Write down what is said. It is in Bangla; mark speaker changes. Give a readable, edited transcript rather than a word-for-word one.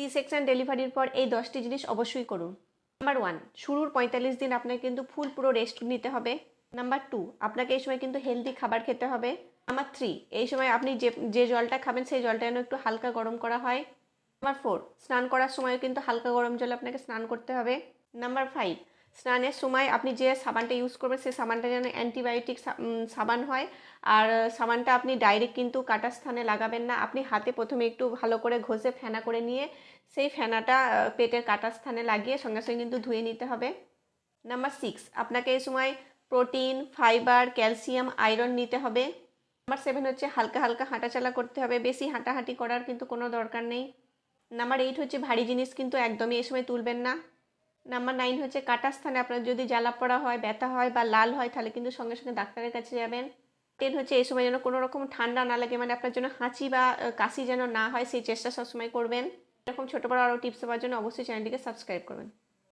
Speaker 1: সি সেকশন ডেলিভারির পর এই 10টি জিনিস অবশ্যই করুন। নাম্বার 1, শুরুর 45 দিন আপনাকে কিন্তু পুরো রেস্ট নিতে হবে। নাম্বার 2, আপনাকে এই সময় কিন্তু হেলদি খাবার খেতে হবে। নাম্বার 3, এই সময় আপনি যে জলটা খাবেন সেই জলটা যেন একটু হালকা গরম করা হয়। নাম্বার 4, স্নান করার সময় কিন্তু হালকা গরম জলে আপনাকে স্নান করতে হবে। নাম্বার 5, স্নানের সময় আপনি যে সাবানটা ইউজ করবেন সেই সাবানটা যেন অ্যান্টিবায়োটিক সাবান হয়। আর সাবানটা আপনি ডাইরেক্ট কিন্তু কাটা স্থানে লাগাবেন না, আপনি হাতে প্রথমে একটু ভালো করে ঘষে ফেনা করে নিয়ে সেই ফেনাটা পেটের কাটা স্থানে লাগিয়ে সঙ্গে সঙ্গে কিন্তু ধুয়ে নিতে হবে। নাম্বার 6, আপনাকে এই সময় প্রোটিন, ফাইবার, ক্যালসিয়াম, আয়রন নিতে হবে। নাম্বার 7 হচ্ছে হালকা হালকা হাঁটাচলা করতে হবে, বেশি হাঁটাহাঁটি করার কিন্তু কোনো দরকার নেই। নাম্বার 8 হচ্ছে ভারী জিনিস কিন্তু একদমই এই সময় তুলবেন না। নাম্বার 9 হচ্ছে কাটা স্থানে আপনার যদি জ্বালা পড়া হয়, ব্যথা হয় বা লাল হয় তাহলে কিন্তু সঙ্গে সঙ্গে ডাক্তারের কাছে যাবেন। 10 হচ্ছে এই সময় যেন কোনো রকম ঠান্ডা না লাগে, মানে আপনার জন্য হাঁচি বা কাশি যেন না হয় সেই চেষ্টা সবসময় করবেন। এরকম ছোটো বড়ো আরও টিপস পাওয়ার জন্য অবশ্যই চ্যানেলটিকে সাবস্ক্রাইব করবেন।